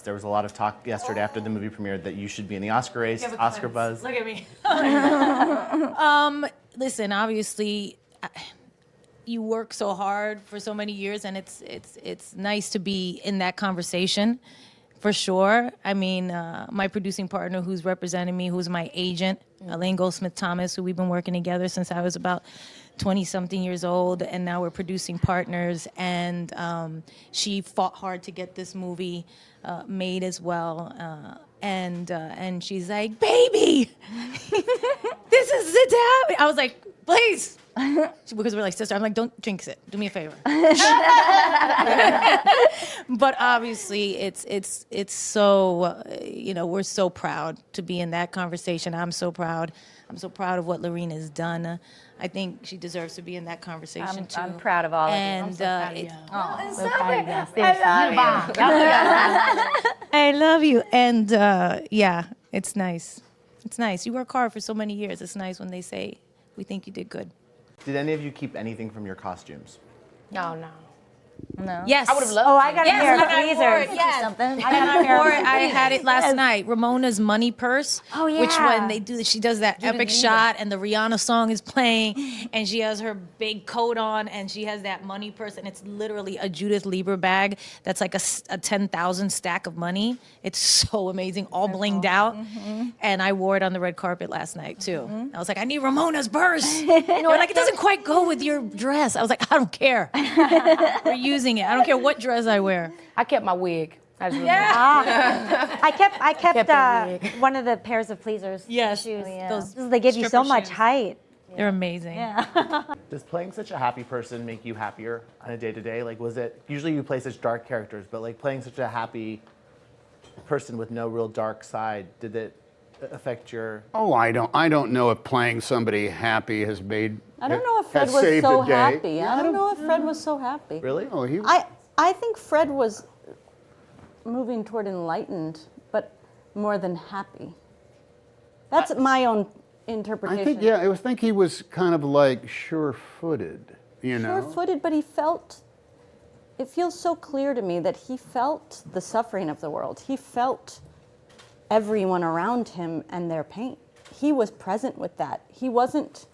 There was a lot of talk yesterday after the movie premiered that you should be in the Oscar race, Oscar buzz. Look at me. Listen, obviously, you work so hard for so many years, and it's nice to be in that conversation, for sure. I mean, my producing partner, who's representing me, who's my agent, Elaine Goldsmith Thomas, who we've been working together since I was about 20-something years old, and now we're producing partners. And she fought hard to get this movie made as well. And she's like, baby, this is it happening. I was like, please. Because we're like sister. I'm like, don't jinx it. Do me a favor. But obviously, it's so, we're so proud to be in that conversation. I'm so proud. I'm so proud of what Lorene has done. I think she deserves to be in that conversation too. I'm proud of all of you. And I love you. And yeah, it's nice. It's nice. You work hard for so many years. It's nice when they say, we think you did good. Did any of you keep anything from your costumes? Oh, no. No. Yes. I would have loved I got a pair of tweezers. tweezers. something. I had it last night. Ramona's money purse. Oh, yeah. Which when they do, she does that epic shot, and the Rihanna song is playing, and she has her big coat on, and she has that money purse, and it's literally a Judith Lieber bag that's like a 10,000 stack of money. It's so amazing, all blinged out, and I wore it on the red carpet last night too. I was like, I need Ramona's purse. They're like, it doesn't quite go with your dress. I was like, I don't care. We're using it. I don't care what dress I wear. I kept my wig. I just I kept the wig. one of the pairs of pleasers. Yes, Shoes. those They give you so stripper much shoes. height. They're amazing. Yeah. Does playing such a happy person make you happier on a day-to-day? Like, was it, usually you play such dark characters, but like playing such a happy person with no real dark side, did it affect your... Oh, I don't know if playing somebody happy has made... I don't know if Fred has was saved so the day. happy. I don't know if Fred was so happy. Really? Oh, he I think Fred was moving toward enlightened, but more than happy. That's my own interpretation. I think he was kind of like sure-footed, you know? Sure-footed, but he felt, it feels so clear to me that he felt the suffering of the world. He felt everyone around him and their pain. He was present with that. He wasn't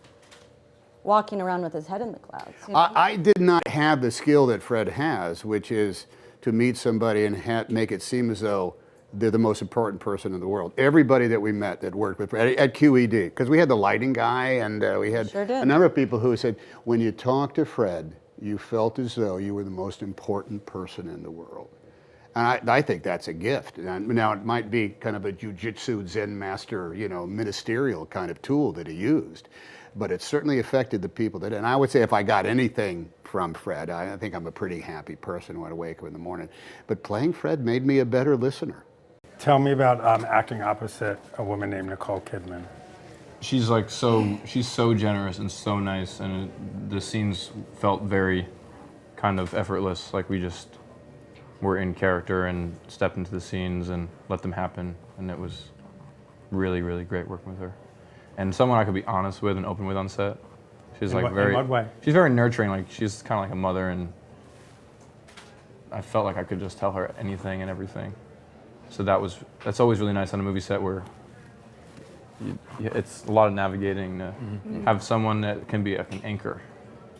walking around with his head in the clouds. You know? I did not have the skill that Fred has, which is to meet somebody and make it seem as though they're the most important person in the world. Everybody that we met that worked with Fred at QED, because we had the lighting guy, and we had a number of people who said, when you talked to Fred, you felt as though you were the most important person in the world. And I think that's a gift. And now, it might be kind of a jujitsu Zen master, ministerial kind of tool that he used, but it certainly affected the people that, and I would say if I got anything from Fred, I think I'm a pretty happy person when I wake up in the morning. But playing Fred made me a better listener. Tell me about acting opposite a woman named Nicole Kidman. She's like she's so generous and so nice, and the scenes felt very kind of effortless, like we just were in character and stepped into the scenes and let them happen, and it was really, really great working with her. And someone I could be honest with and open with on set. She's In what way? She's very nurturing, like she's kind of like a mother, and I felt like I could just tell her anything and everything. So that's always really nice on a movie set where it's a lot of navigating to have someone that can be like an anchor.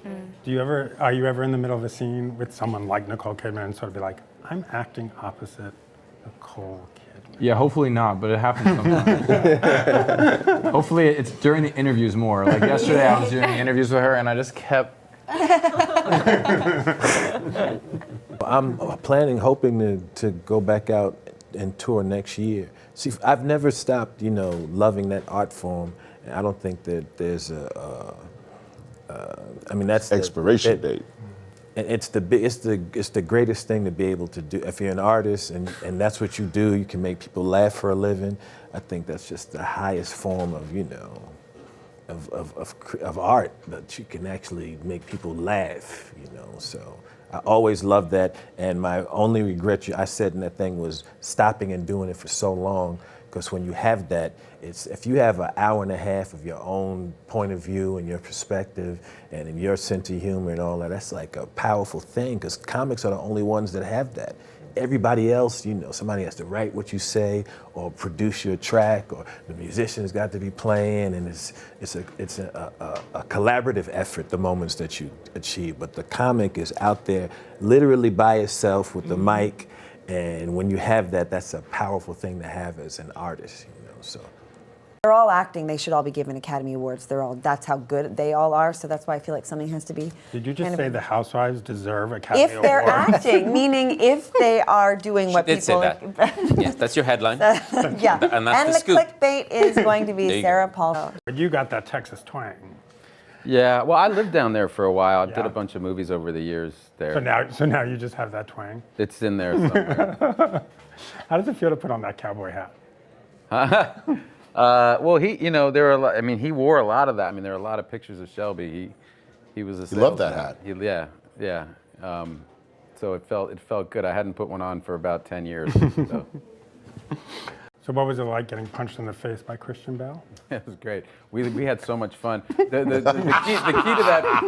Are you ever in the middle of a scene with someone like Nicole Kidman and sort of be like, I'm acting opposite Nicole Kidman? Yeah, hopefully not, but it happens sometimes. Hopefully it's during the interviews more. Like yesterday I was doing interviews with her and I just kept... I'm hoping to go back out and tour next year. See, I've never stopped, loving that art form. And I don't think that there's that's the expiration date. And it's the greatest thing to be able to do. If you're an artist and that's what you do, you can make people laugh for a living. I think that's just the highest form of art, that you can actually make people laugh. So I always loved that. And my only regret, I said in that thing, was stopping and doing it for so long. Because when you have that, if you have an hour and a half of your own point of view and your perspective and in your sense of humor and all that, that's like a powerful thing, because comics are the only ones that have that. everybody else, somebody has to write what you say or produce your track, or the musician's got to be playing, and it's a collaborative effort, the moments that you achieve. But the comic is out there literally by itself with the mic, and when you have that, that's a powerful thing to have as an artist, so. They're all acting. They should all be given Academy Awards. That's how good they all are. So that's why I feel like something has to be. Did you just say the housewives deserve Academy Awards? If they're acting, meaning if they are doing what did people. say that. Yes, that's your headline. Yeah. And that's the the scoop. clickbait is going to There be you Sarah Paul. But you got that Texas twang. Yeah, well, I lived down there for a while. I did Yeah. a bunch of movies over the years there. So now you just have that twang. It's in there somewhere. How does it feel to put on that cowboy hat? Well, there are a lot. I mean, he wore a lot of that. I mean, there are a lot of pictures of Shelby. He was a. He loved that salesman. hat. Yeah. So it felt good. I hadn't put one on for about 10 years. So. So what was it like getting punched in the face by Christian Bale? It was great. We had so much fun. The key to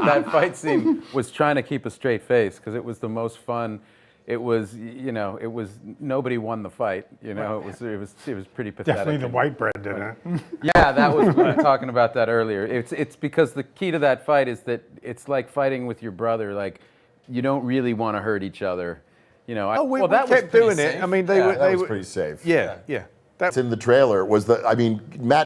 that fight scene was trying to keep a straight face, because it was the most fun. It was nobody won the fight. It was pretty pathetic. Definitely the white bread didn't. Yeah, that was we were talking about that earlier. It's because the key to that fight is that it's like fighting with your brother. Like, you don't really want to hurt each other. We that kept was doing safe. it. I mean, Yeah, that That was were pretty safe. Yeah. That's in the trailer. Matt